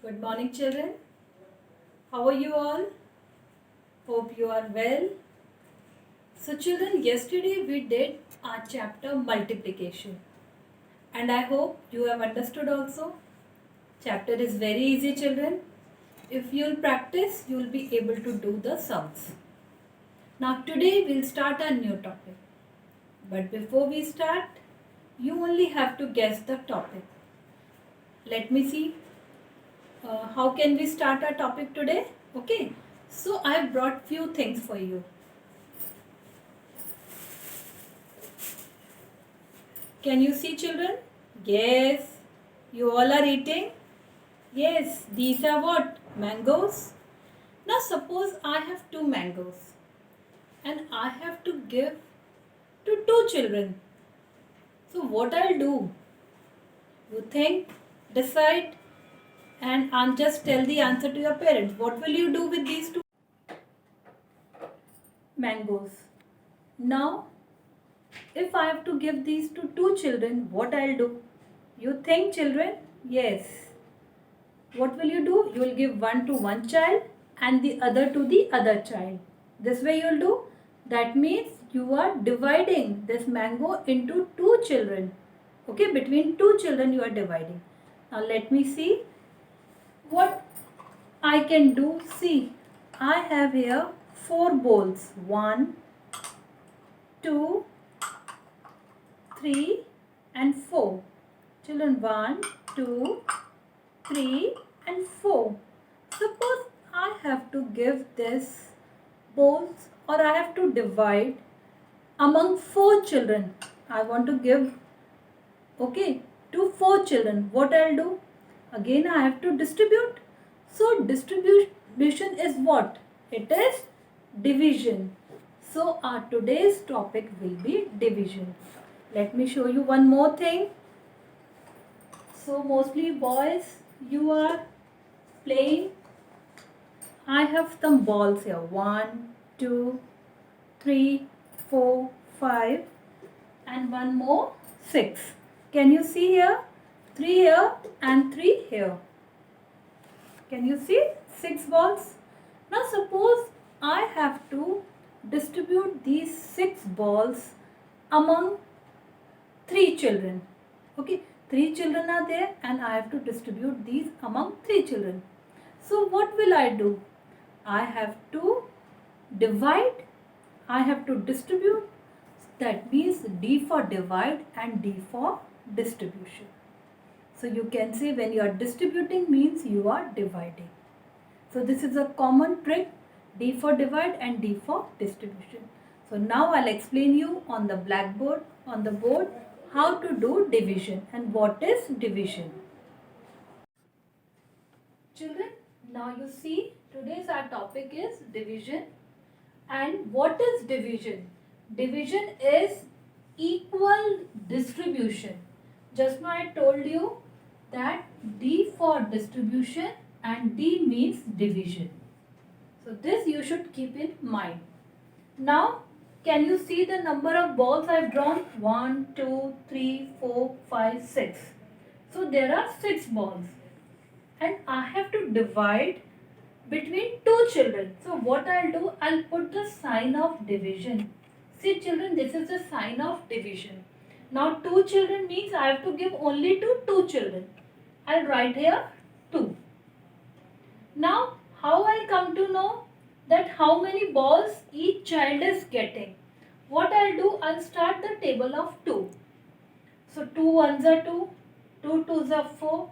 Good morning, children. How are you all? Hope you are well. So, children, yesterday we did our chapter multiplication, and I hope you have understood also. Chapter is very easy, children. If you'll practice, you'll be able to do the sums. Now, today we'll start a new topic. But before we start, you only have to guess the topic. Let me see. How can we start our topic today? Okay, so I have brought few things for you. Can you see, children? Yes. You all are eating? Yes. These are what? Mangoes. Now suppose I have 2 mangoes and I have to give to 2 children. So what I'll do? You think, decide, and I'll just tell the answer to your parents. What will you do with these 2 mangoes? Now, if I have to give these to 2 children, what I'll do? You think, children? Yes. What will you do? You will give one to one child and the other to the other child. This way you will do. That means you are dividing this mango into 2 children. Okay, between 2 children you are dividing. Now let me see what I can do. See, I have here 4 bowls. 1, 2, 3 and 4. Children, 1, 2, 3 and 4. Suppose I have to give this bowls or I have to divide among 4 children. I want to give, okay, to 4 children. What I'll do? Again I have to distribute. So distribution is what? It is division. So our today's topic will be division. Let me show you one more thing. So mostly boys, you are playing. I have some balls here. 1, 2, 3, 4, 5 and one more 6. Can you see here? 3 here and 3 here. Can you see? 6 balls. Now suppose I have to distribute these 6 balls among 3 children. Okay, 3 children are there and I have to distribute these among 3 children. So what will I do? I have to divide, I have to distribute. That means D for divide and D for distribution. So you can say when you are distributing means you are dividing. So this is a common trick, D for divide and D for distribution. So now I'll explain you on the blackboard, on the board, how to do division and what is division. Children, now you see today's our topic is division. And what is division? Division is equal distribution. Just now I told you that D for distribution and D means division. So this you should keep in mind. Now can you see the number of balls I have drawn? 1, 2, 3, 4, 5, 6. So there are 6 balls. And I have to divide between 2 children. So what I'll do, I'll put the sign of division. See children, this is the sign of division. Now 2 children means I have to give only to 2 children. I'll write here 2. Now how I'll come to know that how many balls each child is getting? What I'll do, I'll start the table of 2. So 2 ones are 2, 2 twos are 4,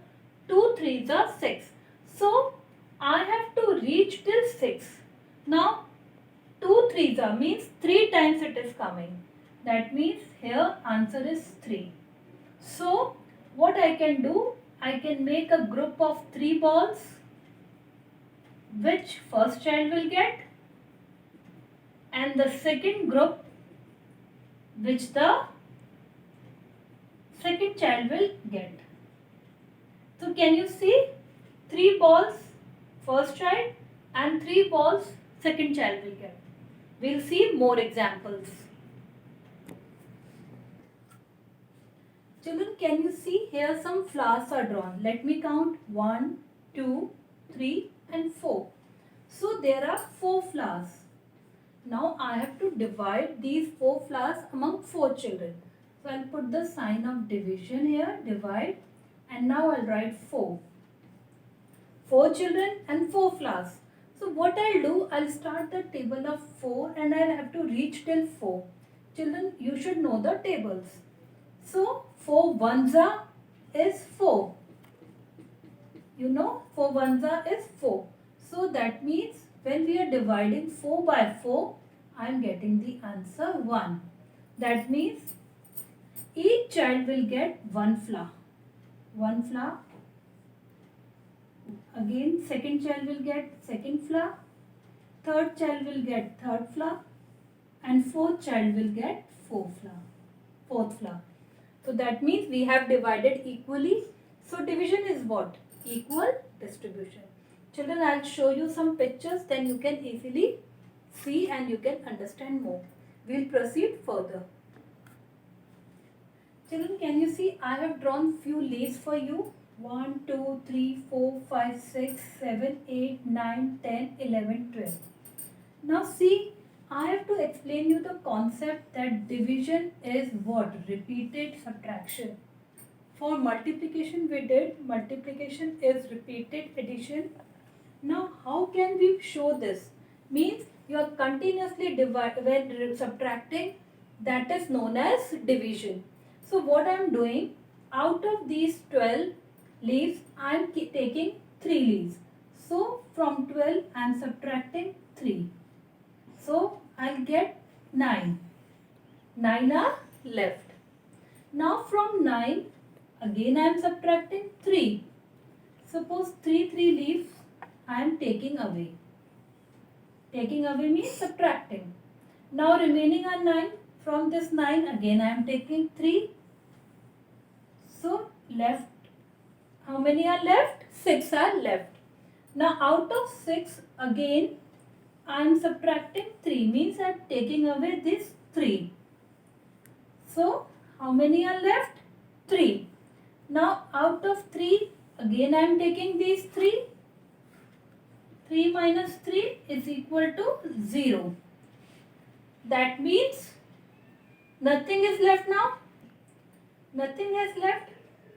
2 threes are 6. So I have to reach till 6. Now 2 threes are means 3 times it is coming. That means here answer is 3. So what I can do, I can make a group of 3 balls which first child will get and the second group which the second child will get. So can you see 3 balls first child and 3 balls second child will get. We'll see more examples. Children, can you see here some flowers are drawn? Let me count. 1, 2, 3 and 4. So there are 4 flowers. Now I have to divide these 4 flowers among 4 children. So I'll put the sign of division here, divide, and now I'll write 4. 4 children and 4 flowers. So what I'll do, I'll start the table of 4 and I'll have to reach till 4. Children, you should know the tables. So 4 ones is 4. You know 4 ones is 4. So that means when we are dividing 4 by 4, I am getting the answer 1. That means each child will get 1 flower. 1 flower. Again second child will get second flower. Third child will get third flower. And fourth child will get fourth flower. So that means we have divided equally. So division is what? Equal distribution. Children, I'll show you some pictures, then you can easily see and you can understand more. We'll proceed further. Children, can you see I have drawn few leaves for you? 1, 2, 3, 4, 5, 6, 7, 8, 9, 10, 11, 12. Now see, I have to explain you the concept that division is what? Repeated subtraction. For multiplication we did, multiplication is repeated addition. Now how can we show this? Means you are continuously when subtracting, that is known as division. So what I am doing, out of these 12 leaves, I am taking 3 leaves. So from 12 I am subtracting 3. So I'll get 9. 9 are left. Now from 9, again I am subtracting 3. Suppose 3 leaves I am taking away. Taking away means subtracting. Now remaining are 9. From this 9 again I am taking 3. So left, how many are left? 6 are left. Now out of 6 again I am subtracting 3, means I am taking away this 3. So how many are left? 3. Now out of 3 again I am taking these 3. 3 minus 3 is equal to 0. That means nothing is left now. Nothing is left.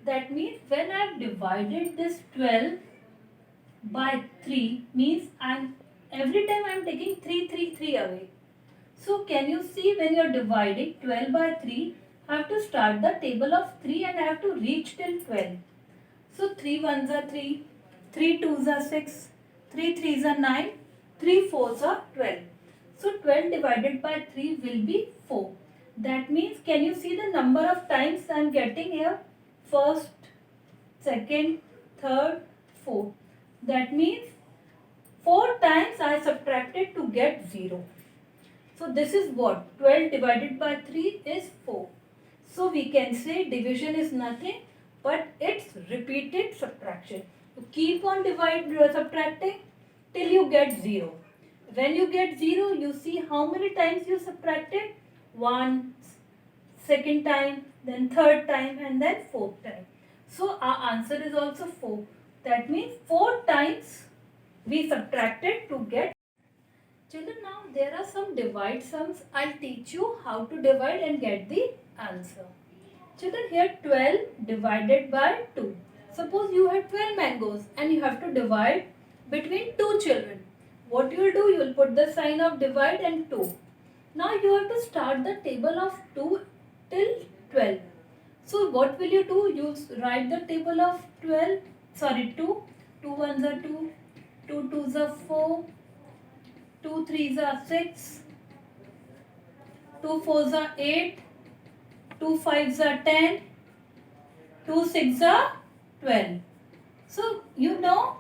That means when I have divided this 12 by 3, means every time I am taking 3 away. So can you see, when you are dividing 12 by 3, I have to start the table of 3 and I have to reach till 12. So 3 ones are 3, 3 twos are 6, 3 threes are 9, 3 fours are 12. So 12 divided by 3 will be 4. That means, can you see the number of times I am getting here? First, second, third, fourth. That means 4 times I subtracted to get 0. So this is what? 12 divided by 3 is 4. So we can say division is nothing but it's repeated subtraction. You keep on subtracting till you get 0. When you get 0, you see how many times you subtracted? 1, second time, then third time, and then fourth time. So our answer is also 4. That means 4 times we subtracted to get. Children, now there are some divide sums. I'll teach you how to divide and get the answer. Children, here 12 divided by 2. Suppose you have 12 mangoes and you have to divide between 2 children. What you will do? You will put the sign of divide and 2. Now you have to start the table of 2 till 12. So what will you do? You write the table of 2. 2 ones are 2, 2 twos are 4, 2 threes are 6, 2 fours are 8, 2 fives are 10, 2 sixes are 12. So you know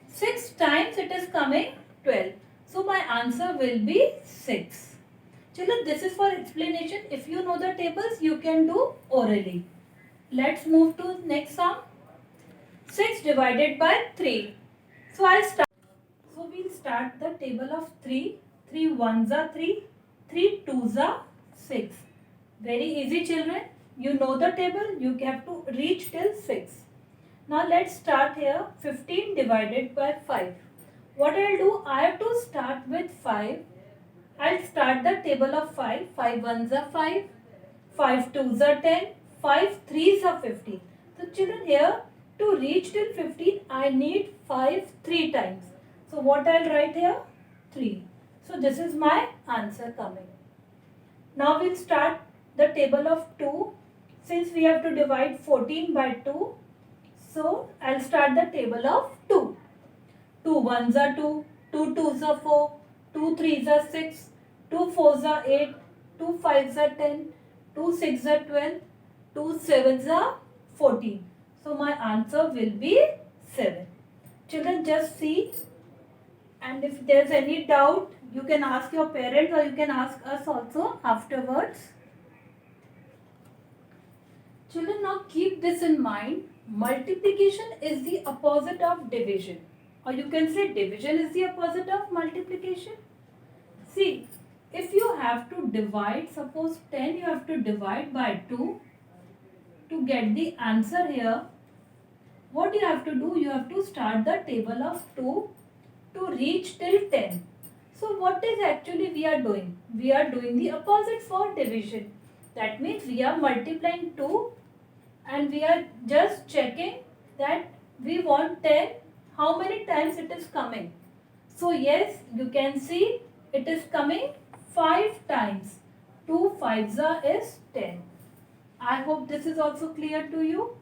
6 times it is coming 12. So my answer will be 6. Children, this is for explanation. If you know the tables, you can do orally. Let's move to next sum. 6 divided by 3. So I'll start. So we'll start the table of 3. 3 ones are 3. 3 twos are 6. Very easy, children. You know the table. You have to reach till 6. Now let's start here. 15 divided by 5. What I'll do, I have to start with 5. I'll start the table of 5. 5 ones are 5. 5 twos are 10. 5 threes are 15. So children, here to reach till 15 I need 5 3 times. So what I'll write here? 3. So this is my answer coming. Now we'll start the table of 2. Since we have to divide 14 by 2, so I'll start the table of 2. 2 ones are 2, 2 twos are 4, 2 threes are 6, 2 fours are 8, 2 fives are 10, 2 sixes are 12, 2 sevens are 14. So my answer will be 7. Children, just see, and if there's any doubt, you can ask your parents or you can ask us also afterwards. Children, now keep this in mind. Multiplication is the opposite of division. Or you can say division is the opposite of multiplication. See, if you have to divide, suppose 10 you have to divide by 2 to get the answer here. What you have to do, you have to start the table of 2 to reach till 10. So what is actually we are doing? We are doing the opposite for division. That means we are multiplying 2 and we are just checking that we want 10, how many times it is coming. So yes, you can see it is coming 5 times. 2 5s is 10. I hope this is also clear to you.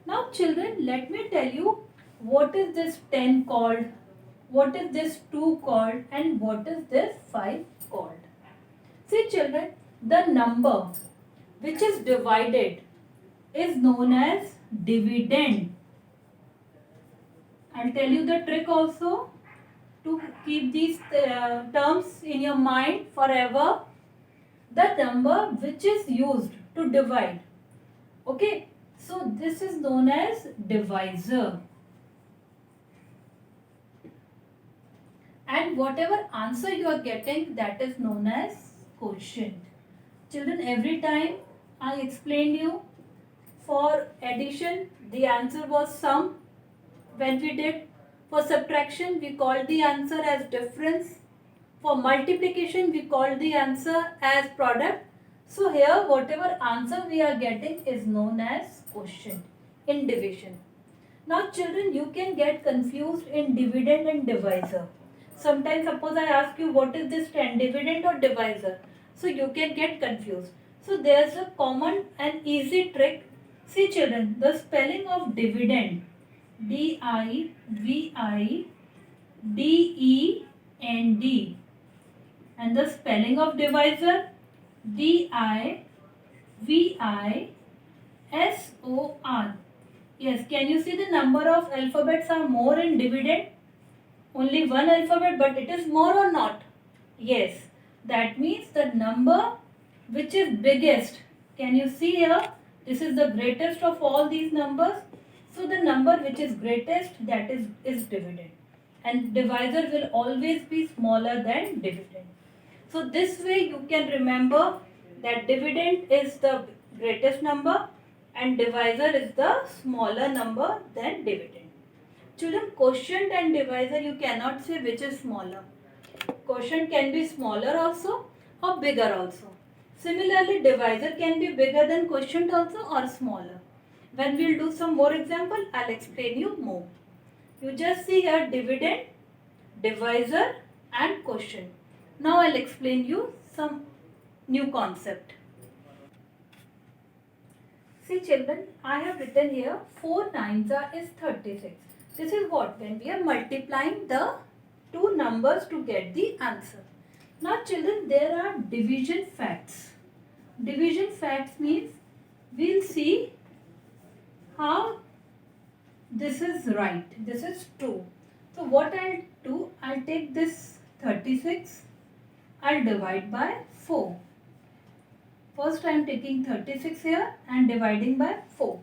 Now children, let me tell you what is this 10 called, what is this 2 called, and what is this 5 called. See children, the number which is divided is known as dividend. I'll tell you the trick also to keep these terms in your mind forever. The number which is used to divide. Okay, so this is known as divisor. And whatever answer you are getting, that is known as quotient. Children, every time I explained you, for addition, the answer was sum. When we did for subtraction, we called the answer as difference. For multiplication, we called the answer as product. So here, whatever answer we are getting is known as quotient in division. Now children, you can get confused in dividend and divisor. Sometimes suppose I ask you what is this 10, dividend or divisor? So you can get confused. So there's a common and easy trick. See children, the spelling of dividend, D-I-V-I-D-E-N-D, and the spelling of divisor, D-I-V-I-S-O-R. Yes, can you see the number of alphabets are more in dividend? Only one alphabet, but it is more or not? Yes, that means the number which is biggest. Can you see here? This is the greatest of all these numbers. So the number which is greatest, that is dividend. And divisor will always be smaller than dividend. So this way you can remember that dividend is the greatest number and divisor is the smaller number than dividend. Children, quotient and divisor, you cannot say which is smaller. Quotient can be smaller also or bigger also. Similarly, divisor can be bigger than quotient also or smaller. When we'll do some more example, I'll explain you more. You just see here dividend, divisor and quotient. Now I'll explain you some new concept. See children, I have written here 4 nines is 36. This is what? When we are multiplying the two numbers to get the answer. Now children, there are division facts. Division facts means we'll see how this is right, this is true. So what I'll do, I'll take this 36, I'll divide by 4. First I am taking 36 here and dividing by 4.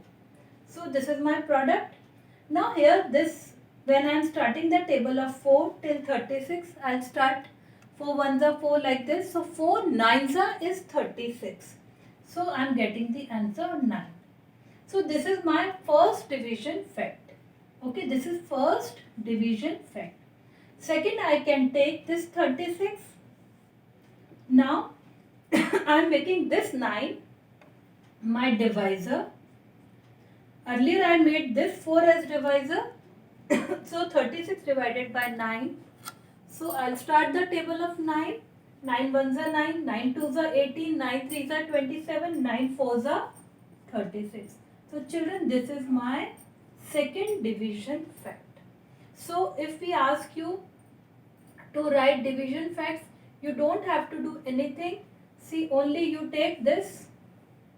So this is my product. Now here this, when I am starting the table of 4 till 36, I'll start 4 ones are 4 like this. So 4 nines is 36. So I am getting the answer 9. So this is my first division fact. Okay, this is first division fact. Second, I can take this 36. Now, I am making this 9 my divisor. Earlier I made this 4 as divisor. So 36 divided by 9. So I'll start the table of 9. 9 ones are 9, 9 twos are 18, 9 threes are 27, 9 fours are 36. So children, this is my second division fact. So if we ask you to write division facts, you don't have to do anything. See, only you take this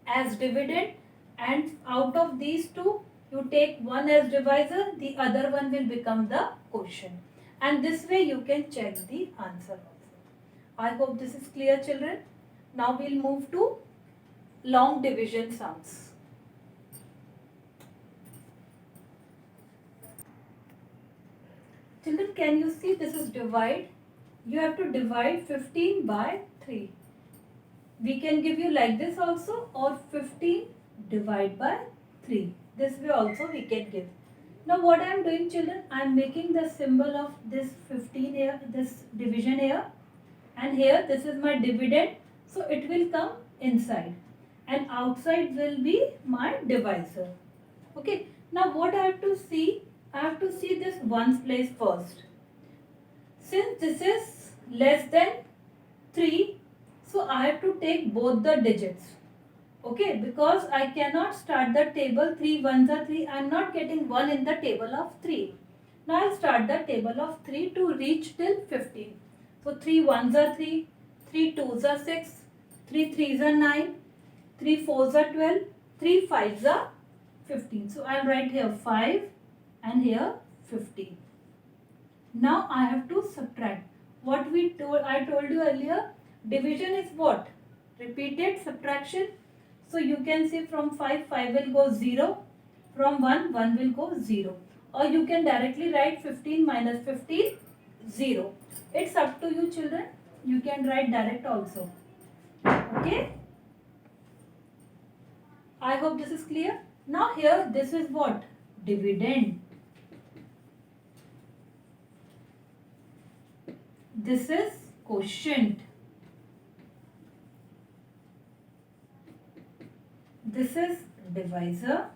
as dividend, and out of these two you take one as divisor, the other one will become the quotient, and this way you can check the answer also. I hope this is clear, children. Now we'll move to long division sums. Children, can you see this is divide? You have to divide 15 by 3. We can give you like this also, or 15 divide by 3. This way also we can give. Now what I am doing, children, I am making the symbol of this 15 here, this division here, and here this is my dividend. So it will come inside, and outside will be my divisor. Okay. Now what I have to see? I have to see this ones place first. Since this is less than 3, so I have to take both the digits. Okay, because I cannot start the table 3 ones are 3. I am not getting 1 in the table of 3. Now I will start the table of 3 to reach till 15. So 3 ones are 3, 3 twos are 6, 3 threes are 9, 3 fours are 12, 3 fives are 15. So I will write here 5 and here 15. Now I have to subtract. What I told you earlier, division is what? Repeated subtraction. So you can see from 5, 5 will go 0. From 1, 1 will go 0. Or you can directly write 15 minus 15, 0. It's up to you, children. You can write direct also. Okay? I hope this is clear. Now here, this is what? Dividend. This is quotient. This is divisor,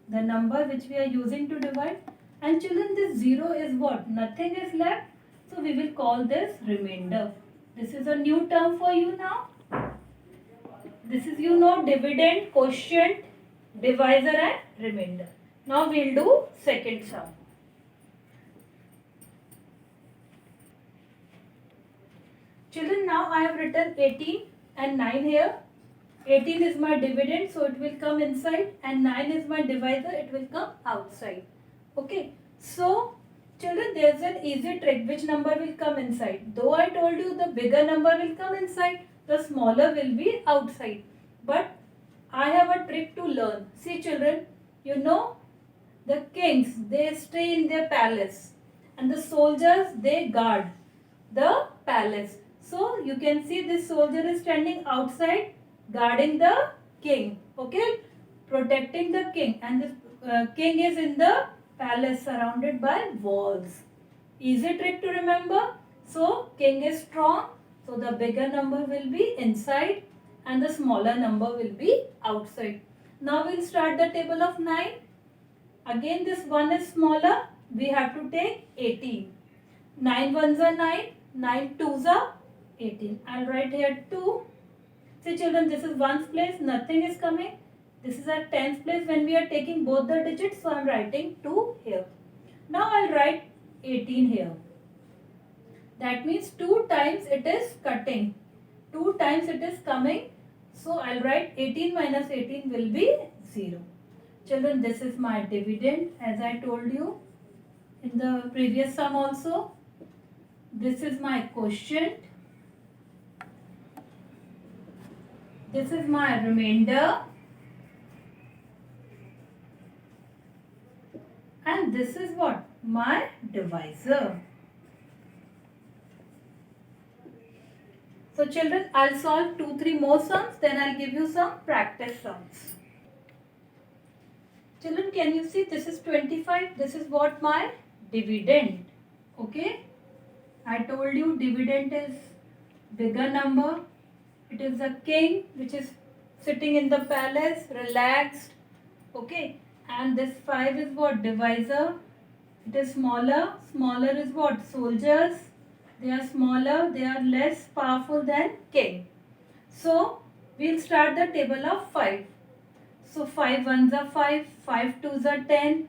the number which we are using to divide. And children, this 0 is what? Nothing is left. So we will call this remainder. This is a new term for you now. This is, you know, dividend, quotient, divisor and remainder. Now we will do second sum. Children, now I have written 18 and 9 here. 18 is my dividend, so it will come inside, and 9 is my divisor, it will come outside. Okay, so children, there is an easy trick. Which number will come inside? Though I told you the bigger number will come inside, the smaller will be outside. But I have a trick to learn. See children, you know, the kings, they stay in their palace, and the soldiers, they guard the palace. So you can see this soldier is standing outside guarding the king, okay, protecting the king, and this king is in the palace surrounded by walls. Easy trick to remember. So king is strong, so the bigger number will be inside and the smaller number will be outside. Now we'll start the table of 9. Again this 1 is smaller, we have to take 18. 9 ones are 9, 9 twos are 18. I'll write here 2. See children, this is 1's place, nothing is coming. This is at 10's place when we are taking both the digits, so I am writing 2 here. Now I'll write 18 here. That means 2 times it is cutting. 2 times it is coming. So I'll write 18 minus 18 will be 0. Children, this is my dividend, as I told you in the previous sum also. This is my quotient. This is my remainder. And this is what? My divisor. So children, I'll solve 2-3 more sums, then I'll give you some practice sums. Children, can you see this is 25? This is what my dividend. Okay. I told you dividend is bigger number. It is a king which is sitting in the palace, relaxed. Okay. And this 5 is what? Divisor. It is smaller. Smaller is what? Soldiers. They are smaller. They are less powerful than king. So, we'll start the table of 5. So 5 ones are 5, 5 twos are 10,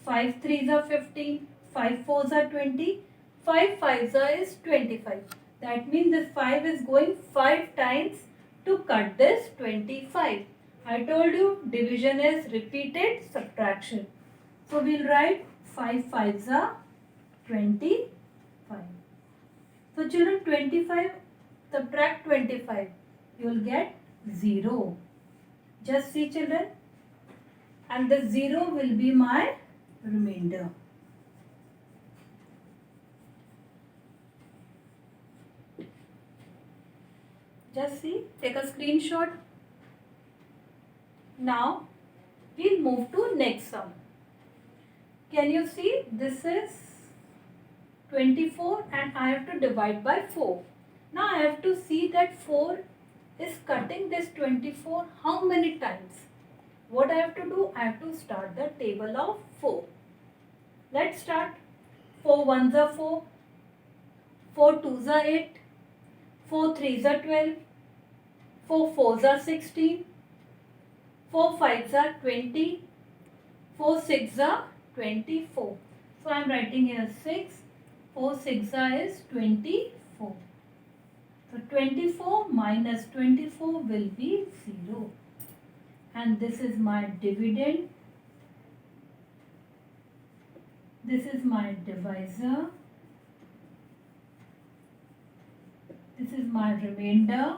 5 threes are 15, 5 fours are 20, 5 fives are is 25. That means this 5 is going 5 times to cut this 25. I told you division is repeated subtraction. So we'll write 5 fives are 25. So children, 25 subtract 25. You will get 0. Just see children, and the 0 will be my remainder. Just see, take a screenshot. Now we'll move to next sum. Can you see, this is 24 and I have to divide by 4. Now I have to see that 4 is cutting this 24 how many times. What I have to do? I have to start the table of 4. Let's start. 4 ones are 4, 4 twos are 8, 4 threes are 12, 4 fours are 16, 4 fives are 20, 4 sixes are 24. So I am writing here 6, 4 sixes is 24. So 24 minus 24 will be 0. And this is my dividend. This is my divisor. This is my remainder.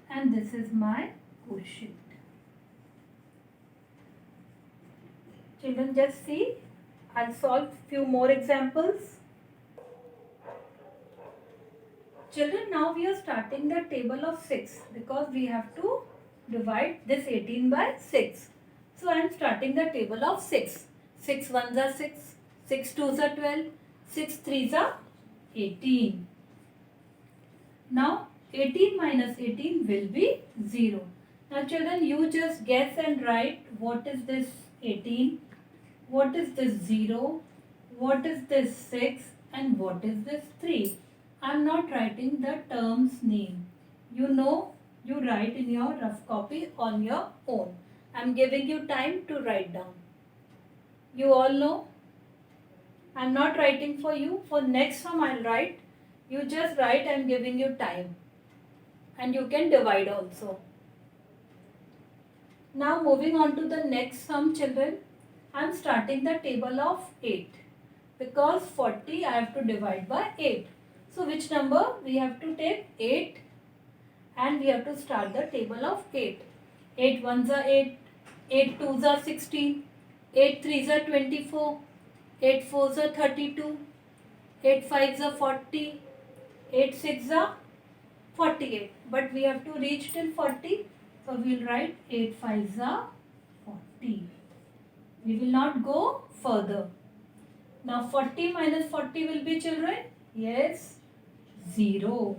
And this is my quotient. Children, just see. I'll solve few more examples. Children, now we are starting the table of 6 because we have to divide this 18 by 6. So I am starting the table of 6. 6 ones are 6, 6 twos are 12, 6 threes are 18. Now 18 minus 18 will be 0. Now children, you just guess and write what is this 18, what is this 0, what is this 6 and what is this 3. I am not writing the term's name. You know, you write in your rough copy on your own. I am giving you time to write down. You all know. I am not writing for you. For next sum I will write. You just write, I am giving you time. And you can divide also. Now moving on to the next sum, children. I am starting the table of 8. Because 40 I have to divide by 8. So which number? We have to take 8 and we have to start the table of 8. 8 ones are 8, 8 twos are 16, 8 threes are 24, 8 fours are 32, 8 fives are 40, 8 sixes are 48. But we have to reach till 40. So we will write 8 fives are 40. We will not go further. Now 40 minus 40 will be, children? Yes, 0.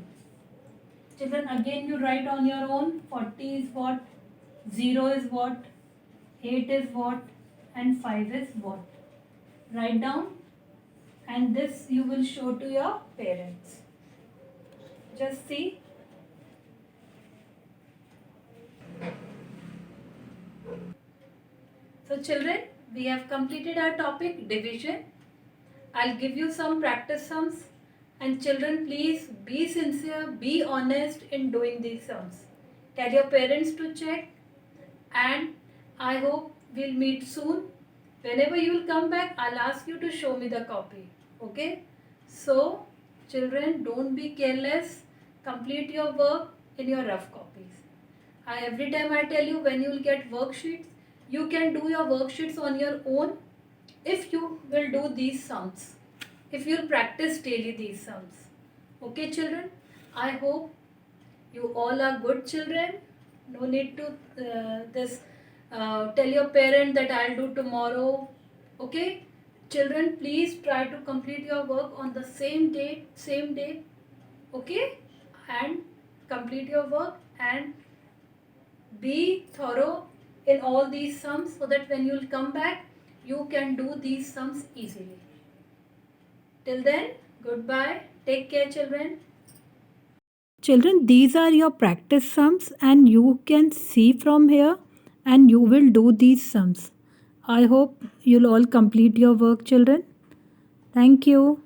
Children, again you write on your own. 40 is what? 0 is what? 8 is what? And 5 is what? Write down. And this you will show to your parents. Just see. So children, we have completed our topic division. I'll give you some practice sums. And children, please be sincere, be honest in doing these sums. Tell your parents to check. And I hope we'll meet soon. Whenever you will come back, I'll ask you to show me the copy. Okay? So, children, don't be careless. Complete your work in your rough copies. Every time I tell you, when you will get worksheets, you can do your worksheets on your own if you will do these sums. If you will practice daily these sums. Okay, children? I hope you all are good children. No need to tell your parent that I'll do tomorrow. Okay, children, please try to complete your work on the same day. Okay, and complete your work and be thorough in all these sums so that when you'll come back, you can do these sums easily. Till then, goodbye. Take care, children. Children, these are your practice sums and you can see from here and you will do these sums. I hope you'll all complete your work, children. Thank you.